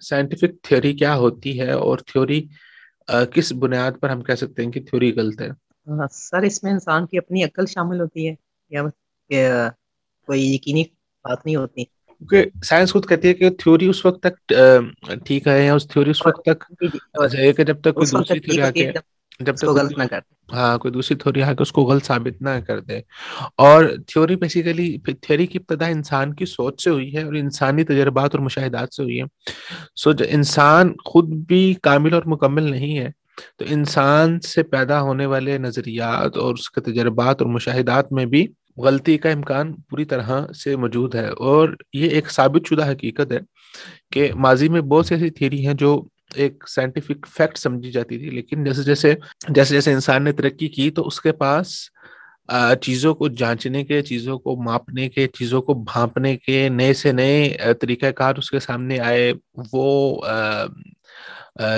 Scientific theory کیا ہوتی ہے اور تھیوری کس بنیاد پر ہم کہہ سکتے ہیں کہ تھیوری غلط ہے؟ سر اس میں انسان کی اپنی عقل شامل ہوتی ہے یا کوئی یقینی بات نہیں ہوتی؟ کیونکہ سائنس خود کہتی ہے کہ تھیوری اس وقت تک ٹھیک ہے، یا اس تھیوری اس اور وقت تک اور صحیح ہے کہ جب تک کوئی اس وقت دوسری تک تھیوری ٹھیک آ ہوتی کے، ہے جب جب اس تک کو غلط نہ کرتے. ہاں کوئی دوسری تھیوری آ کے اس کو غلط ثابت نہ کر دے. اور تھیوری بیسیکلی، تھیوری کی ابتدا انسان کی سوچ سے ہوئی ہے اور انسانی تجربات اور مشاہدات سے ہوئی ہے. سو انسان خود بھی کامل اور مکمل نہیں ہے، تو انسان سے پیدا ہونے والے نظریات اور اس کے تجربات اور مشاہدات میں بھی غلطی کا امکان پوری طرح سے موجود ہے. اور یہ ایک ثابت شدہ حقیقت ہے کہ ماضی میں بہت سی ایسی تھیوری ہیں جو ایک سائنٹیفک فیکٹ سمجھی جاتی تھی، لیکن جیسے جیسے انسان نے ترقی کی تو اس کے پاس چیزوں کو جانچنے کے، چیزوں کو ماپنے کے، چیزوں کو بھانپنے کے نئے سے نئے طریقہ کار اس کے سامنے آئے. وہ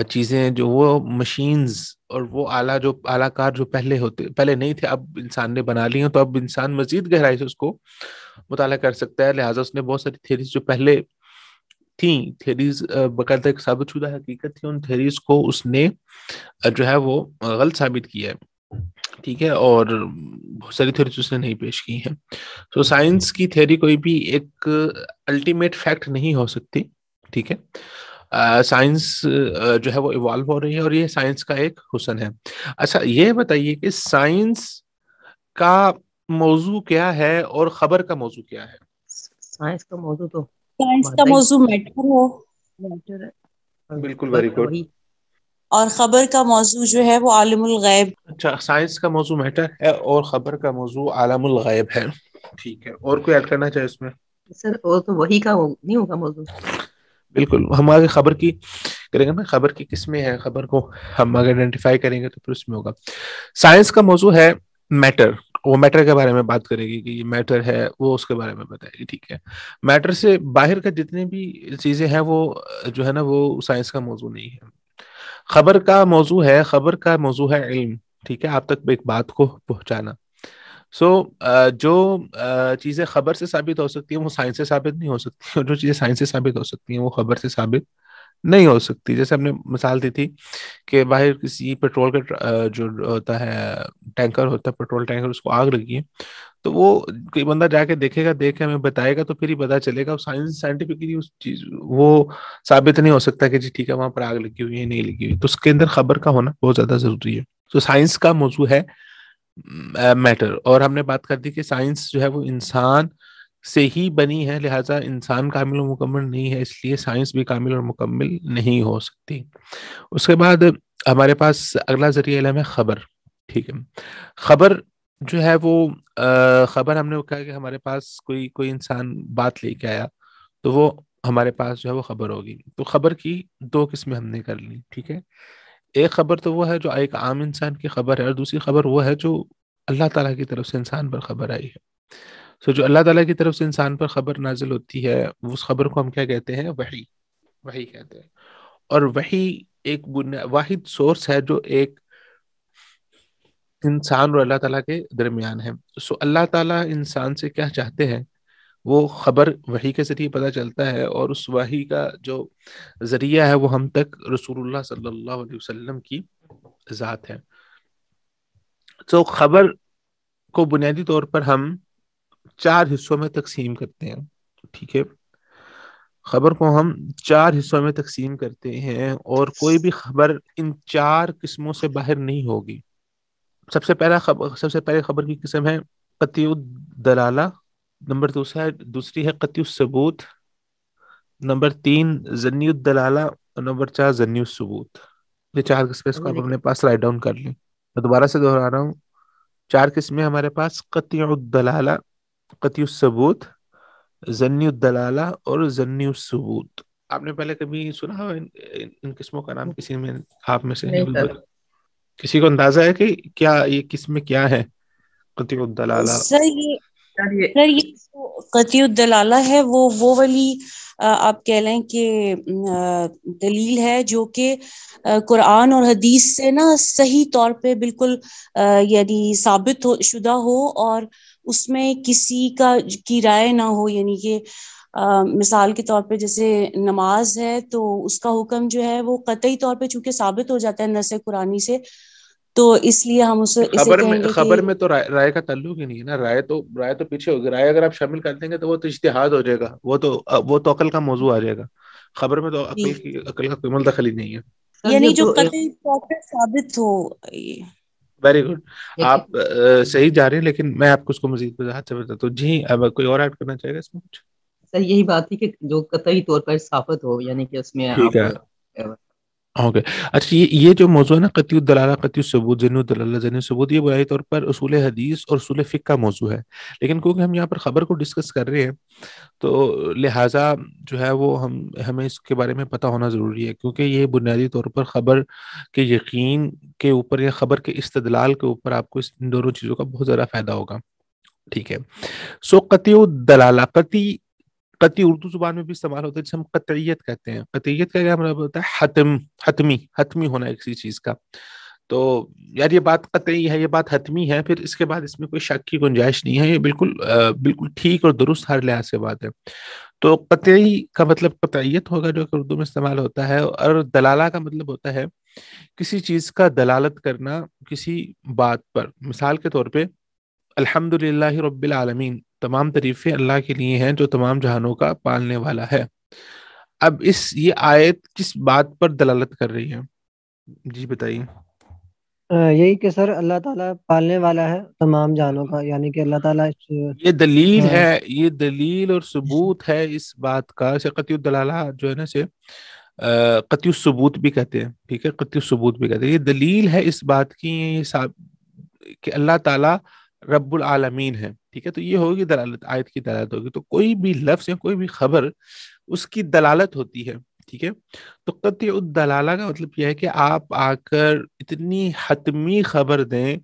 چیزیں جو وہ مشینز اور وہ آلہ کار جو پہلے نہیں تھے، اب انسان نے بنا لی ہیں، تو اب انسان مزید گہرائی سے اس کو مطالعہ کر سکتا ہے. لہٰذا اس نے بہت ساری تھیریز جو پہلے تھیں، تھیریز باقاعدہ ایک ثابت شدہ حقیقت تھی، ان تھیریز کو اس نے جو ہے وہ غلط ثابت کیا ہے. ٹھیک ہے، اور بہت ساری تھیوریز اس نے نہیں پیش کی ہیں. تو سائنس کی تھیوری کوئی بھی ایک الٹیمیٹ فیکٹ نہیں ہو سکتی. ٹھیک ہے، سائنس جو ہے وہ ایوالو ہو رہی ہے اور یہ سائنس کا ایک حسن ہے. اچھا یہ بتائیے کہ سائنس کا موضوع کیا ہے اور خبر کا موضوع کیا ہے؟ سائنس کا موضوع تو سائنس کا موضوع میٹر ہے. میٹر ہے. بالکل، ویری گڈ. اور خبر کا موضوع جو ہے وہ عالم الغیب. اچھا، سائنس کا موضوع میٹر ہے اور خبر کا موضوع عالم الغیب ہے. ٹھیک ہے، اور کوئی ایڈ کرنا چاہے اس میں؟ سر وہ تو وہی کا نہیں ہوگا موضوع. بالکل، ہم آگے خبر کی کریں گے نا، خبر کی قسمیں ہیں، خبر کو ہم اگر آئیڈینٹیفائی کریں گے تو پھر اس میں ہوگا. سائنس کا موضوع ہے میٹر. وہ میٹر کے بارے میں بات کرے گی کہ یہ میٹر ہے، وہ اس کے بارے میں بتائے گی. ٹھیک ہے، میٹر سے باہر کا جتنی بھی چیزیں ہیں وہ جو ہے نا وہ سائنس کا موضوع نہیں ہے. خبر کا موضوع ہے، خبر کا موضوع ہے علم. ٹھیک ہے، آپ تک ایک بات کو پہنچانا. جو چیزیں خبر سے ثابت ہو سکتی ہیں وہ سائنس سے ثابت نہیں ہو سکتی، اور جو چیزیں سائنس سے ثابت ہو سکتی ہیں وہ خبر سے ثابت نہیں ہو سکتی. جیسے ہم نے مثال دی تھی کہ باہر کسی پیٹرول کا جو ہوتا ہے ٹینکر ہوتا ہے، پیٹرول ٹینکر، اس کو آگ لگی ہے، تو وہ کوئی بندہ جا کے دیکھے گا، دیکھ کے ہمیں بتائے گا تو پھر ہی پتا چلے گا. سائنٹیفکلی اس چیز وہ ثابت نہیں ہو سکتا کہ جی ٹھیک ہے وہاں پر آگ لگی ہوئی ہے، نہیں لگی ہوئی. تو اس کے اندر خبر کا ہونا بہت زیادہ ضروری ہے. تو سائنس کا موضوع ہے میٹر. اور ہم نے بات کر دی کہ سائنس جو ہے وہ انسان سے ہی بنی ہے، لہٰذا انسان کامل و مکمل نہیں ہے، اس لیے سائنس بھی کامل اور مکمل نہیں ہو سکتی. اس کے بعد ہمارے پاس اگلا ذریعہ علم ہے خبر. ٹھیک ہے، خبر جو ہے وہ خبر ہم نے کہا کہ ہمارے پاس کوئی انسان بات لے کے آیا تو وہ ہمارے پاس جو ہے وہ خبر ہوگی. تو خبر کی دو قسمیں ہم نے کر لی. ٹھیک ہے، ایک خبر تو وہ ہے جو ایک عام انسان کی خبر ہے، اور دوسری خبر وہ ہے جو اللہ تعالیٰ کی طرف سے انسان پر خبر آئی ہے. جو اللہ تعالیٰ کی طرف سے انسان پر خبر نازل ہوتی ہے اس خبر کو ہم کیا کہتے ہیں؟ وحی کہتے ہیں. اور وحی ایک واحد سورس ہے جو ایک انسان اور اللہ تعالیٰ کے درمیان ہے. اللہ تعالیٰ انسان سے کیا چاہتے ہیں وہ خبر وحی کے ذریعے پتہ چلتا ہے، اور اس وحی کا جو ذریعہ ہے وہ ہم تک رسول اللہ صلی اللہ علیہ وسلم کی ذات ہے. خبر کو بنیادی طور پر ہم 4 حصوں میں تقسیم کرتے ہیں. ٹھیک ہے، خبر کو ہم 4 حصوں میں تقسیم کرتے ہیں اور کوئی بھی خبر ان 4 قسموں سے باہر نہیں ہوگی. سب سے پہلے خبر کی قسم ہے قطعی الدلالہ. نمبر دوسری ہے قطعی الثبوت. نمبر 3 ظنی الدلالہ. اور نمبر 4 ظنی الثبوت. یہ 4 قسمیں اس کو آپ اپنے پاس رائٹ ڈاؤن کر لیں. میں دوبارہ سے دہرا رہا ہوں، 4 قسمیں ہمارے پاس: قطعی الدلالہ، قطعی الثبوت، ظنی الدلالہ اور ظنی الثبوت. آپ نے پہلے کبھی سنا ہو ان قسموں کا نام کسی میں، آپ میں سے کسی کو اندازہ ہے کہ کیا یہ قسمیں کیا ہے؟ قطعی الدلالہ سر یہ قطعی الدلالہ ہے وہ والی آپ کہہ لیں کہ دلیل ہے جو کہ قرآن اور حدیث سے نا صحیح طور پہ بالکل یعنی ثابت شدہ ہو، اور اس میں کسی کی رائے نہ ہو. یعنی کہ مثال کے طور پہ جیسے نماز ہے تو اس کا حکم جو ہے وہ قطعی طور پہ چونکہ ثابت ہو جاتا ہے نص قرآنی سے، تو اس لیے ہم اسے کہیں گے خبر میں تو رائے کا تعلق ہی نہیں ہے نا. رائے تو پیچھے ہوگی. رائے اگر آپ شامل کر دیں گے تو وہ تو اجتہاد ہو جائے گا، وہ تو عقل کا موضوع آ جائے گا. خبر میں تو عقل کا کوئی مدخل ہی نہیں ہے. یعنی جو قطعی طور پہ ثابت ہو. Very good. آپ صحیح جا رہے ہیں، لیکن میں آپ کو اس کو مزید وضاحت سے بتاتا ہوں. جی اب کوئی اور ایڈ کرنا چاہے گا اس میں کچھ؟ سر یہی بات تھی کہ جو قطعی طور پر ثابت ہو، یعنی کہ اس میں ٹھیک آپ ہے. اوکے. اچھا یہ جو موضوع ہے نا، قطعی الدلالہ، قطعی الثبوت، ظنی الدلالہ، ظنی الثبوت، یہ بنیادی طور پر اصول حدیث اور اصول فقہ کا موضوع ہے. لیکن کیونکہ ہم یہاں پر خبر کو ڈسکس کر رہے ہیں تو لہٰذا جو ہے وہ ہمیں اس کے بارے میں پتہ ہونا ضروری ہے، کیونکہ یہ بنیادی طور پر خبر کے یقین کے اوپر یا خبر کے استدلال کے اوپر آپ کو ان دونوں چیزوں کا بہت زیادہ فائدہ ہوگا. ٹھیک ہے. سو قطعی الدلالہ، قطعی اردو زبان میں بھی استعمال ہوتا ہے جسے ہم قطعیت کہتے ہیں. قطعیت کا کیا مطلب ہوتا ہے؟ حتمی ہونا کسی چیز کا. تو یار یہ بات قطعی ہے، یہ بات حتمی ہے، پھر اس کے بعد اس میں کوئی شک کی گنجائش نہیں ہے. یہ بالکل ٹھیک اور درست ہر لحاظ سے بات ہے. تو قطعی کا مطلب قطعیت ہوگا جو کہ اردو میں استعمال ہوتا ہے، اور دلالہ کا مطلب ہوتا ہے کسی چیز کا دلالت کرنا کسی بات پر. مثال کے طور پہ الحمدللہ رب العالمین، تمام تعریفیں اللہ کے لیے ہیں جو تمام جہانوں کا پالنے والا ہے. اب یہ آیت کس بات پر دلالت کر رہی ہے؟ جی بتائیے. یہی کہ سر اللہ تعالیٰ پالنے والا ہے تمام جہانوں کا، یعنی کہ اللہ تعالیٰ یہ دلیل ہے، یہ دلیل اور ثبوت ہے اس بات کا. اسے قطعی الدلالہ جو ہے نا اسے قطعی الثبوت بھی کہتے ہیں. ٹھیک ہے، قطعی الثبوت بھی کہتے ہیں. یہ دلیل ہے اس بات کی کہ اللہ تعالیٰ رب العالمین ہے. ٹھیک ہے، تو یہ ہوگی دلالت، آیت کی دلالت ہوگی. تو کوئی بھی لفظ یا کوئی بھی خبر اس کی دلالت ہوتی ہے. ٹھیک ہے. تو قطعی الدلالہ کا مطلب یہ ہے کہ آپ آ کر اتنی حتمی خبر دیں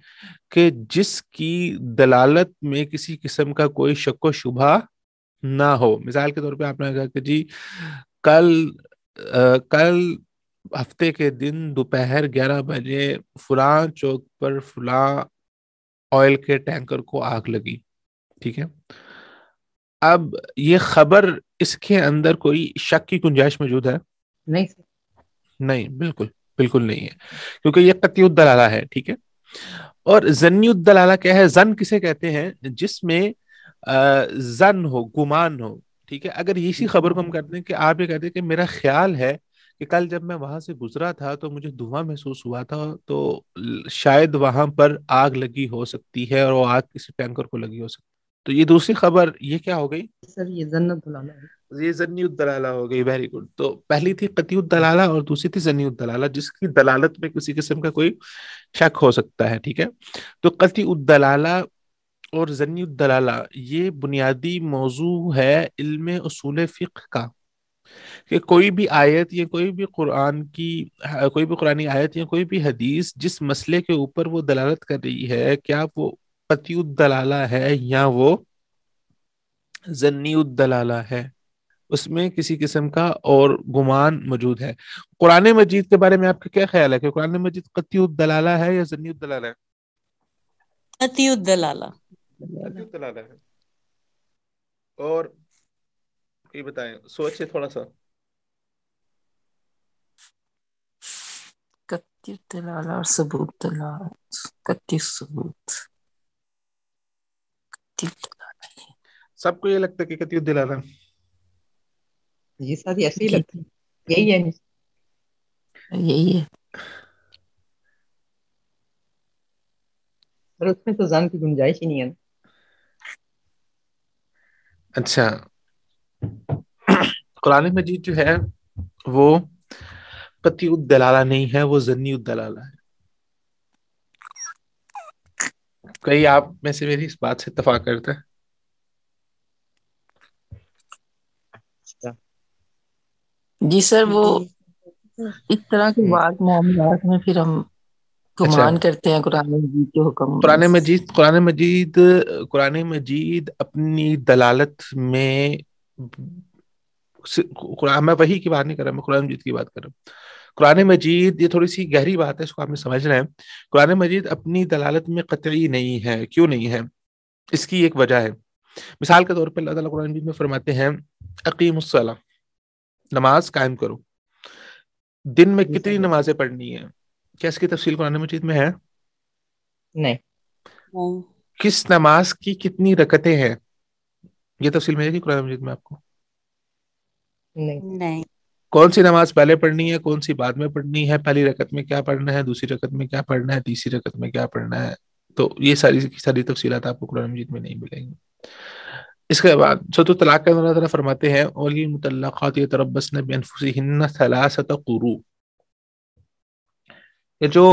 کہ جس کی دلالت میں کسی قسم کا کوئی شک و شبہ نہ ہو. مثال کے طور پہ آپ نے کہا کہ جی کل ہفتے کے دن دوپہر 11 بجے فلاں چوک پر فلاں آئل کے ٹینکر کو آگ لگی. ٹھیک ہے. اب یہ خبر، اس کے اندر کوئی شک کی گنجائش موجود ہے؟ نہیں، بالکل نہیں ہے، کیونکہ یہ قطعی الدلالہ ہے. ٹھیک ہے. اور ظنی الدلالہ کیا ہے؟ ظن کسے کہتے ہیں؟ جس میں ظن ہو، گمان ہو. ٹھیک ہے. اگر اسی خبر کو ہم کرتے ہیں کہ آپ یہ کہتے ہیں کہ میرا خیال ہے کہ کل جب میں وہاں سے گزرا تھا تو مجھے دھواں محسوس ہوا تھا، تو شاید وہاں پر آگ لگی ہو سکتی ہے، اور وہ آگ کسی ٹینکر کو لگی ہو سکتی ہے. تو یہ دوسری خبر، یہ کیا ہو گئی سر؟ یہ ظن الدلالہ ہے، یہ ظنی الدلالہ ہو گئی. Very good. تو پہلی تھی قطعی الدلالہ اور دوسری تھی ظنی الدلالہ، جس کی دلالت میں کسی قسم کا کوئی شک ہو سکتا ہے. ٹھیک ہے. تو قطعی الدلالہ اور ظنی الدلالہ یہ بنیادی موضوع ہے علم اصول فقہ کا، کہ کوئی بھی آیت یا کوئی بھی قرآنی آیت یا کوئی بھی حدیث جس مسئلے کے اوپر وہ دلالت کر رہی ہے، کیا وہ قطعی الدلالہ ہے یا وہ ظنی الدلالہ ہے، اس میں کسی قسم کا اور گمان موجود ہے. قرآن مجید کے بارے میں آپ کا کیا خیال ہے کہ قرآن مجید قطعی الدلالہ ہے یا ظنی الدلالہ ہے؟ قطعی الدلالہ ہے. اور یہ بتائیں، سوچے تھوڑا سا. قطعی الدلالہ اور ثبوت دلالت، قطعی ثبوت، سب کو یہ لگتا ہے کہ قطعی الدلالہ؟ یہ ساتھ ایسے ہی لگتا ہے، یہی ہے. اور اس میں تو ظن کی گنجائش ہی نہیں ہے. اچھا، قرآن مجید جو ہے وہ قطعی الدلالہ نہیں ہے، وہ ظنی الدلالہ ہے. کئی آپ میں سے میری اس بات سے اتفاق کرتے ہیں؟ جی سر، وہ اس طرح کے بعض معاملات میں پھر ہم گمان کرتے ہیں قرآن مجید کے حکم. قرآن مجید اپنی دلالت میں، میں وحی کی بات نہیں کر رہا، میں قرآن مجید کی بات کر رہا ہوں. قرآن مجید، یہ تھوڑی سی گہری بات ہے، اس کو آپ نے سمجھنا ہے. قرآن مجید اپنی دلالت میں قطعی نہیں ہے. کیوں نہیں ہے؟ اس کی ایک وجہ ہے. مثال کے طور پہ اللہ تعالیٰ قرآن مجید میں فرماتے ہیں اقیم الصلاۃ، نماز قائم کرو. دن میں کتنی نمازیں پڑھنی ہیں؟ کیا اس کی تفصیل قرآن مجید میں ہے؟ نہیں. کس نماز کی کتنی رکعتیں ہیں؟ یہ تفصیل ملے گی قرآن مجید میں آپ کو؟ نہیں. کون سی نماز پہلے پڑھنی ہے، کون سی بعد میں پڑھنی ہے، پہلی رکعت میں کیا پڑھنا ہے، دوسری رکعت میں کیا پڑھنا ہے، تیسری رکعت میں کیا پڑھنا ہے، تو یہ ساری تفصیلات آپ کو قرآن مجید میں نہیں ملیں گی. اس کے بعد سورۃ الطلاق کے اندر اللہ تعالیٰ فرماتے ہیں وَلِلْمُطَلَّقَاتِ يَتَرَبَّصْنَ بِأَنفُسِهِنَّ ثَلَاثَةَ قُرُوء. یہ جو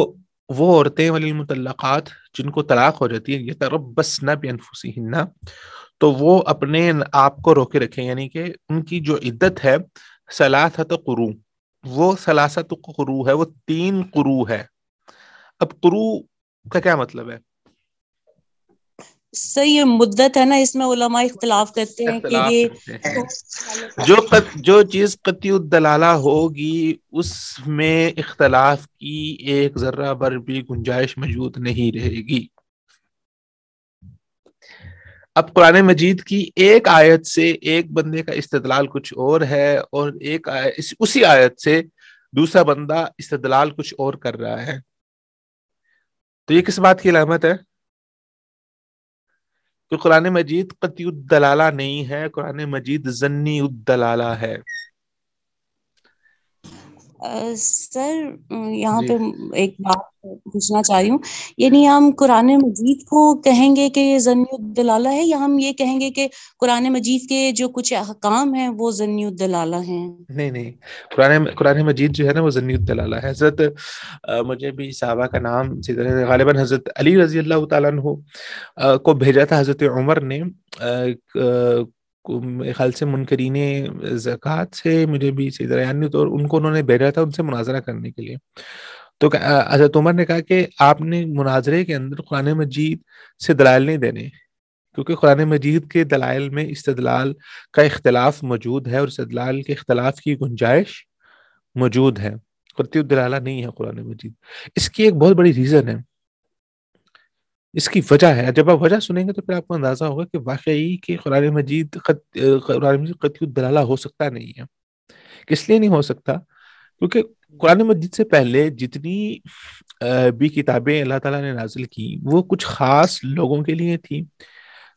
وہ عورتیں وللمطلقات جن کو طلاق ہو جاتی ہے یتربصن بانفسہن، تو وہ اپنے آپ کو روکے رکھیں، یعنی کہ ان کی جو عدت ہے ثلاثۃ قروء، وہ ثلاثۃ قروء ہے، وہ 3 قروء ہے. اب قروء کا کیا مطلب ہے؟ سر یہ مدت ہے نا، اس میں علماء اختلاف کرتے ہیں کہ اختلاف یہ کرتے ہیں. جو چیز قطعی الدلالہ ہوگی اس میں اختلاف کی ایک ذرہ بر بھی گنجائش موجود نہیں رہے گی. اب قرآن مجید کی ایک آیت سے ایک بندے کا استدلال کچھ اور ہے، اور اسی آیت سے دوسرا بندہ استدلال کچھ اور کر رہا ہے. تو یہ کس بات کی علامت ہے؟ کہ قرآن مجید قطعی الدلالہ نہیں ہے، قرآن مجید ظنی الدلالہ ہے. سر یہاں پہ ایک بات پوچھنا چاہ رہی ہوں، یعنی ہم قرآن مجید کو کہیں گے کہ یہ ظنی الدلالہ ہے، یا ہم یہ کہیں گے کہ قرآن مجید کے جو کچھ احکام ہیں وہ ظنی الدلالہ ہیں؟ نہیں، قرآن مجید جو ہے نا وہ ظنی الدلالہ ہے. حضرت مجھے بھی صحابہ کا نام غالباً حضرت علی رضی اللہ تعالیٰ عنہ کو بھیجا تھا حضرت عمر نے، خیال سے منکرین زکوٰۃ سے، مجھے بھی صحیح طرح یاد نہیں، تو ان کو انہوں نے بھیجا تھا ان سے مناظرہ کرنے کے لیے. تو حضرت عمر نے کہا کہ آپ نے مناظرے کے اندر قرآن مجید سے دلائل نہیں دینے، کیونکہ قرآن مجید کے دلائل میں استدلال کا اختلاف موجود ہے، اور استدلال کے اختلاف کی گنجائش موجود ہے. قطعی الدلالہ نہیں ہے قرآن مجید. اس کی ایک بہت بڑی ریزن ہے، اس کی وجہ ہے. جب آپ وجہ سنیں گے تو پھر آپ کو اندازہ ہوگا کہ واقعی کہ قرآن مجید قطعی الدلالہ ہو سکتا نہیں ہے. کس لیے نہیں ہو سکتا؟ کیونکہ قرآن مجید سے پہلے جتنی بھی کتابیں اللہ تعالیٰ نے نازل کی وہ کچھ خاص لوگوں کے لیے تھی،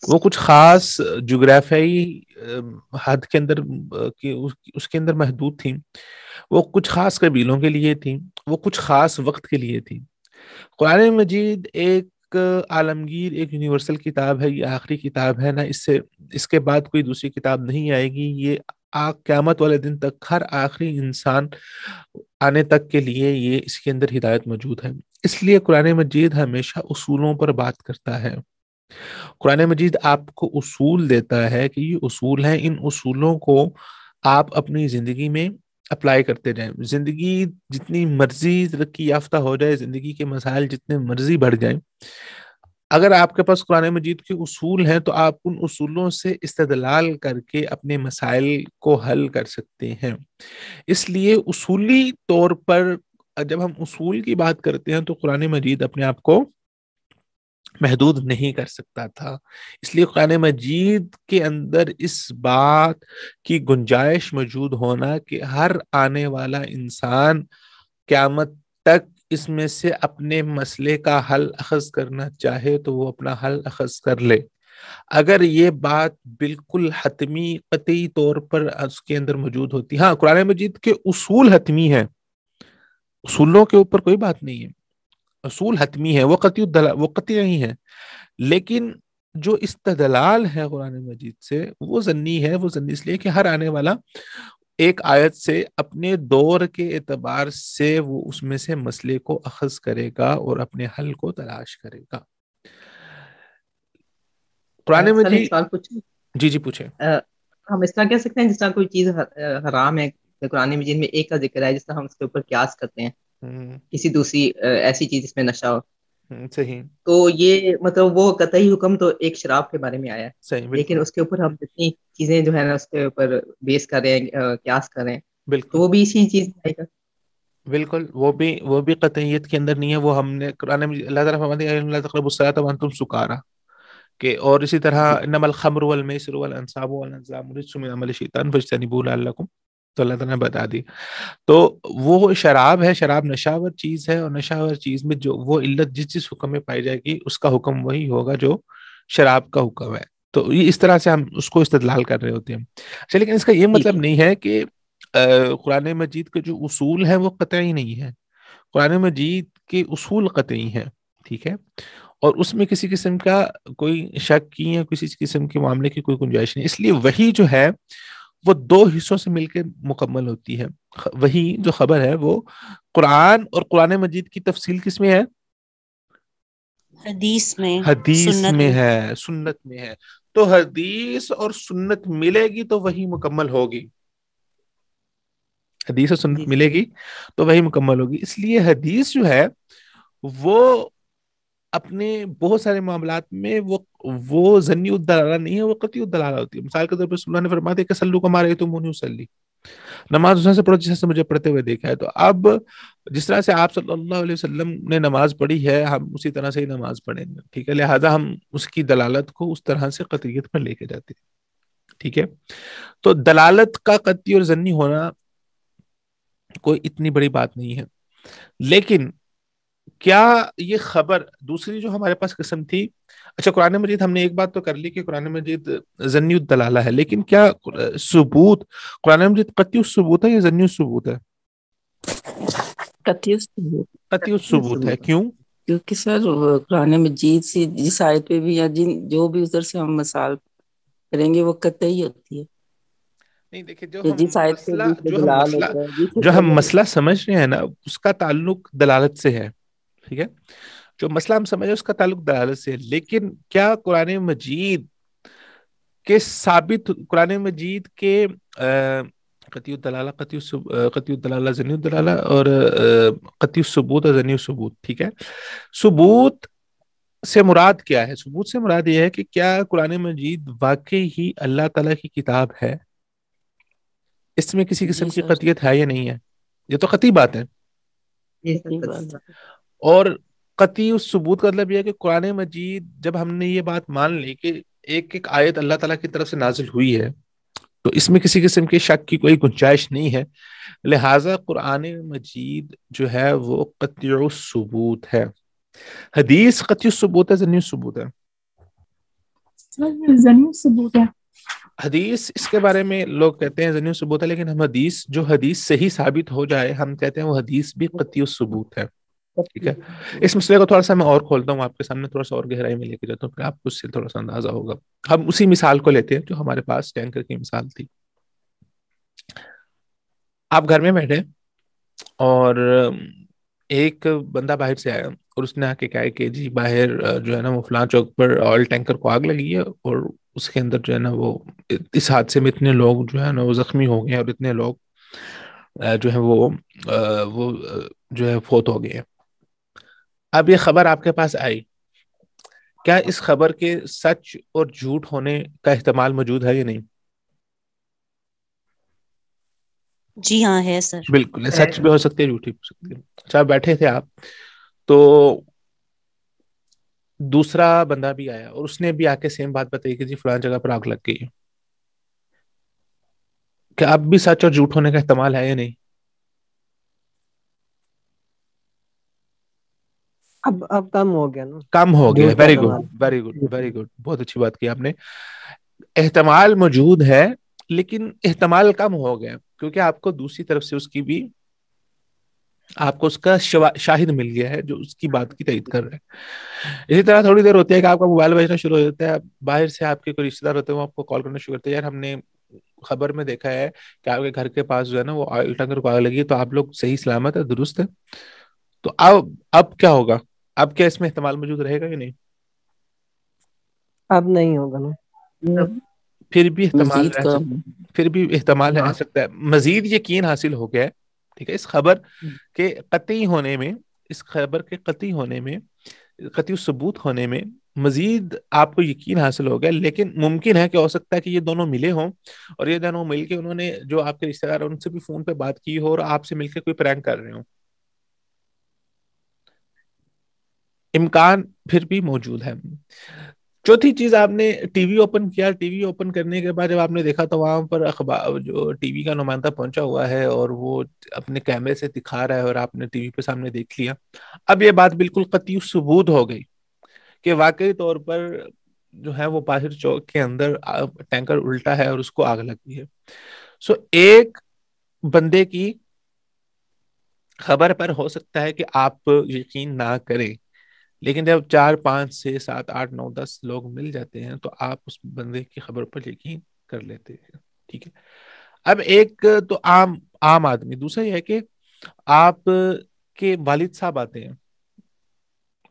وہ کچھ خاص جغرافیائی حد کے اندر اس کے اندر محدود تھیں، وہ کچھ خاص قبیلوں کے لیے تھیں، وہ کچھ خاص وقت کے لیے تھیں. قرآن مجید ایک عالمگیر، ایک یونیورسل کتاب ہے، یہ آخری کتاب ہے نا، اس کے بعد کوئی دوسری کتاب نہیں آئے گی. یہ قیامت والے دن تک ہر آخری انسان آنے تک کے لیے یہ اس کے اندر ہدایت موجود ہے. اس لیے قرآن مجید ہمیشہ اصولوں پر بات کرتا ہے. قرآن مجید آپ کو اصول دیتا ہے کہ یہ اصول ہیں، ان اصولوں کو آپ اپنی زندگی میں اپلائی کرتے جائیں. زندگی جتنی مرضی ترقی یافتہ ہو جائے، زندگی کے مسائل جتنے مرضی بڑھ جائیں، اگر آپ کے پاس قرآن مجید کے اصول ہیں تو آپ ان اصولوں سے استدلال کر کے اپنے مسائل کو حل کر سکتے ہیں. اس لیے اصولی طور پر جب ہم اصول کی بات کرتے ہیں تو قرآن مجید اپنے آپ کو محدود نہیں کر سکتا تھا. اس لیے قرآن مجید کے اندر اس بات کی گنجائش موجود ہونا کہ ہر آنے والا انسان قیامت تک اس میں سے اپنے مسئلے کا حل اخذ کرنا چاہے تو وہ اپنا حل اخذ کر لے. اگر یہ بات بالکل حتمی قطعی طور پر اس کے اندر موجود ہوتی، ہاں قرآن مجید کے اصول حتمی ہیں، اصولوں کے اوپر کوئی بات نہیں ہے، اصول حتمی ہے، وہ قطعی نہیں ہے، لیکن جو استدلال ہے قرآن مجید سے وہ ظنی ہے. وہ ظنی اس لیے کہ ہر آنے والا ایک آیت سے اپنے دور کے اعتبار سے وہ اس میں سے مسئلے کو اخذ کرے گا اور اپنے حل کو تلاش کرے گا. قرآن مجید جی پوچھیں. ہم اس طرح کہہ سکتے ہیں جس طرح کوئی چیز حرام ہے، قرآن مجید میں ایک کا ذکر ہے، جس طرح ہم اس کے اوپر قیاس کرتے ہیں کسی دوسری ایسی چیز جس میں نشہ ہو. صحیح. تو یہ مطلب وہ قطعی حکم تو ایک شراب کے بارے میں آیا ہے، صحیح، لیکن اس کے اوپر ہم جتنی چیزیں جو ہے نا اس کے اوپر بیس کر رہے ہیں، قیاس کر رہے ہیں، بالکل تو وہ بھی اسی چیز میں آئے گا. بالکل وہ بھی قطعیت کے اندر نہیں ہے. وہ ہم نے قرآن میں اللہ تعالیٰ فرماتے ہیں لا تقربوا الصلاۃ وانتم سکارى، کہ اور اسی طرح انما الخمر والمیسر والانصاب والازلام رجس من عمل الشیطان فاجتنبوه لعلکم، تو اللہ تعالیٰ نے بتا دی. تو وہ شراب ہے، شراب نشاور چیز ہے، اور نشاور چیز میں جو وہ علت جس حکم میں پائی جائے گی اس کا حکم وہی ہوگا جو شراب کا حکم ہے. تو یہ اس طرح سے ہم اس کو استدلال کر رہے ہوتے ہیں. اچھا، لیکن اس کا یہ مطلب نہیں ہے کہ قرآن مجید کے جو اصول ہیں وہ قطعی نہیں ہے. قرآن مجید کے اصول قطعی ہیں، ٹھیک ہے، اور اس میں کسی قسم کا کوئی شک کی یا کسی قسم کے معاملے کی کوئی گنجائش نہیں. اس لیے وہی جو ہے وہ دو حصوں سے مل کے مکمل ہوتی ہے. وہی جو خبر ہے وہ قرآن اور قرآن مجید کی تفصیل کس میں ہے؟ حدیث میں، حدیث سنت میں ہے، سنت میں ہے. تو حدیث اور سنت ملے گی تو وہی مکمل ہوگی. حدیث اور سنت ملے گی تو وہی مکمل ہوگی. اس لیے حدیث جو ہے وہ اپنے بہت سارے معاملات میں وہ ظنی الدلالہ نہیں ہے، وہ قطعی الدلالہ ہوتی ہے. مثال کے طور پر رسول اللہ نے فرمایا تھا کہ صلو کما رأیتمونی اصلی، نماز اس طرح سے پڑھو جس سے مجھے پڑھتے ہوئے دیکھا ہے. تو اب جس طرح سے آپ صلی اللہ علیہ وسلم نے نماز پڑھی ہے ہم اسی طرح سے ہی نماز پڑھیں گے، ٹھیک ہے. لہٰذا ہم اس کی دلالت کو اس طرح سے قطعیت پر لے کے جاتے ہیں، ٹھیک ہے. تو دلالت کا قطعی اور ظنی ہونا کوئی اتنی بڑی بات نہیں ہے. لیکن کیا یہ خبر دوسری جو ہمارے پاس قسم تھی، اچھا قرآن مجید ہم نے ایک بات تو کر لی کہ قرآن مجید ظنی الدلالہ ہے، لیکن کیا ثبوت قرآن مجید قطعی الثبوت ہے یا ظنی الثبوت ہے؟ قطعی الثبوت ہے. کیوں؟ کیونکہ سر قرآن مجید سے جس آیت پہ بھی یا جو بھی ادھر سے ہم مثال کریں گے وہ قطعی ہوتی ہے. نہیں دیکھیں، جو ہم مسئلہ سمجھ رہے ہیں نا اس کا تعلق دلالت سے ہے، ٹھیک ہے. جو مسئلہ ہم سمجھ رہے ہیں اس کا تعلق دلالت سے ہے. لیکن کیا قرآن مجید کے ثابت، قرآن مجید کے قطعی الدلالہ، قطعی الدلالہ ظنی الدلالہ اور قطعی الثبوت اور ظنی الثبوت، ٹھیک ہے. ثبوت سے مراد کیا ہے؟ ثبوت سے مراد یہ ہے کہ کیا قرآن مجید واقعی ہی اللہ تعالیٰ کی کتاب ہے، اس میں کسی قسم کی قطعیت ہے یا نہیں ہے. یہ تو قطعی بات ہے. اور قطعی الثبوت کا مطلب یہ ہے کہ قرآن مجید جب ہم نے یہ بات مان لی کہ ایک ایک آیت اللہ تعالیٰ کی طرف سے نازل ہوئی ہے تو اس میں کسی قسم کے شک کی کوئی گنجائش نہیں ہے، لہٰذا قرآن مجید جو ہے وہ قطعی الثبوت ہے. حدیث قطعی الثبوت ہے ظنی الثبوت ہے؟ ظنی الثبوت ہے. حدیث اس کے بارے میں لوگ کہتے ہیں ظنی الثبوت ہے، لیکن ہم حدیث جو حدیث صحیح ثابت ہو جائے ہم کہتے ہیں وہ حدیث بھی قطعی الثبوت ہے، ٹھیک ہے. اس مسئلے کو تھوڑا سا میں اور کھولتا ہوں آپ کے سامنے، تھوڑا سا اور گہرائی میں لے کے جاتا ہوں، پھر آپ کو اس سے تھوڑا سا اندازہ ہوگا. ہم اسی مثال کو لیتے ہیں جو ہمارے پاس ٹینکر کی مثال تھی. آپ گھر میں بیٹھے اور ایک بندہ باہر سے آیا اور اس نے آ کے کہا کہ جی باہر جو ہے نا وہ فلاں چوک پر آئل ٹینکر کو آگ لگی ہے اور اس کے اندر جو ہے نا وہ اس حادثے میں اتنے لوگ جو ہے نا وہ زخمی ہو گئے اور اتنے لوگ جو ہے وہ جو ہے فوت ہو گئے. اب یہ خبر آپ کے پاس آئی، کیا اس خبر کے سچ اور جھوٹ ہونے کا احتمال موجود ہے یا نہیں؟ جی ہاں ہے سر. بالکل، سچ بھی ہو سکتے ہیں جھوٹ بھی ہو سکتے ہیں. اچھا بیٹھے تھے آپ تو دوسرا بندہ بھی آیا اور اس نے بھی آ کے سیم بات بتائی کہ جی فلان جگہ پر آگ لگ گئی ہے. کیا اب بھی سچ اور جھوٹ ہونے کا احتمال ہے یا نہیں؟ اب کم ہو گیا نا، کم ہو گیا. Very good very good very good, بہت اچھی بات کی آپ نے. احتمال موجود ہے لیکن احتمال کم ہو گیا کیونکہ آپ کو دوسری طرف سے اس کی بھی آپ کو اس کا شاہد مل گیا ہے جو اس کی بات کی تائید کر رہے ہیں. اسی طرح تھوڑی دیر ہوتی ہے کہ آپ کا موبائل بجنا شروع ہو جاتا ہے، باہر سے آپ کے کوئی رشتے دار ہوتے ہیں وہ آپ کو کال کرنا شروع کرتے ہیں، یار ہم نے خبر میں دیکھا ہے کہ آپ کے گھر کے پاس جو ہے نا وہ آئل ٹینکر کو آگ لگی ہے، تو آپ لوگ صحیح سلامت ہے، درست ہے. تو اب کیا ہوگا؟ اب کیا اس میں احتمال موجود رہے گا یا نہیں؟ اب نہیں ہوگا نا، پھر بھی احتمال رہ سکتا ہے. مزید یقین حاصل ہو گیا ہے، ٹھیک ہے، اس خبر کے قطعی ہونے میں، اس خبر کے قطعی ہونے میں، قطعی ثبوت ہونے میں مزید آپ کو یقین حاصل ہو گیا. لیکن ممکن ہے کہ ہو سکتا ہے کہ یہ دونوں ملے ہوں اور یہ دونوں مل کے انہوں نے جو آپ کے رشتے دار ان سے بھی فون پہ بات کی ہو اور آپ سے مل کے کوئی پرینک کر رہے ہوں. امکان پھر بھی موجود ہے. چوتھی چیز، آپ نے ٹی وی اوپن کیا، ٹی وی اوپن کرنے کے بعد جب آپ نے دیکھا تو وہاں پر اخبار جو ٹی وی کا نمائندہ پہنچا ہوا ہے اور وہ اپنے کیمرے سے دکھا رہا ہے اور آپ نے ٹی وی پہ سامنے دیکھ لیا، اب یہ بات بالکل قطعی ثبوت ہو گئی کہ واقعی طور پر جو ہے وہ باہر چوک کے اندر ٹینکر الٹا ہے اور اس کو آگ لگی ہے. سو ایک بندے کی خبر پر ہو سکتا ہے کہ آپ یقین نہ کریں، لیکن جب 4 5 6 7 8 9 10 لوگ مل جاتے ہیں تو آپ اس بندے کی خبر پر یقین کر لیتے ہیں. ٹھیک ہے. اب ایک تو عام آدمی، دوسرا یہ ہے کہ آپ کے والد صاحب آتے ہیں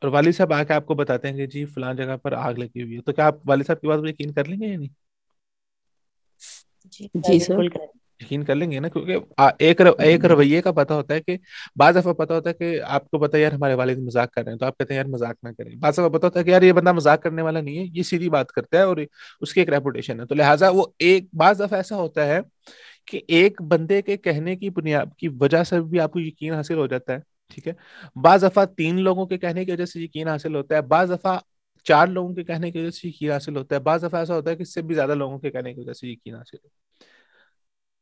اور والد صاحب آ کے آپ کو بتاتے ہیں کہ جی فلان جگہ پر آگ لگی ہوئی ہے، تو کیا آپ والد صاحب کی بات پر یقین کر لیں گے یا نہیں؟ جی سر یقین کر لیں گے نا، کیونکہ ایک رویے کا پتہ ہوتا ہے کہ بعض دفعہ پتہ ہوتا ہے کہ آپ کو پتہ ہے یار ہمارے والد مذاق کر رہے ہیں تو آپ کہتے ہیں یار مذاق نہ کریں. بعض دفعہ پتہ ہوتا ہے کہ یار یہ بندہ مذاق کرنے والا نہیں ہے، یہ سیدھی بات کرتا ہے اور اس کی ایک ریپوٹیشن ہے، تو لہٰذا وہ بعض دفعہ ایسا ہوتا ہے کہ ایک بندے کے کہنے کی بنیاد کی وجہ سے بھی آپ کو یقین حاصل ہو جاتا ہے. ٹھیک ہے. بعض دفعہ 3 لوگوں کے کہنے کی وجہ سے یقین حاصل ہوتا ہے، بعض دفعہ 4 لوگوں کے کہنے کی وجہ سے یقین حاصل ہوتا ہے، بعض دفعہ ایسا ہوتا ہے کہ اس سے بھی زیادہ لوگوں کے کہنے کی وجہ سے یقین حاصل ہوتا ہے.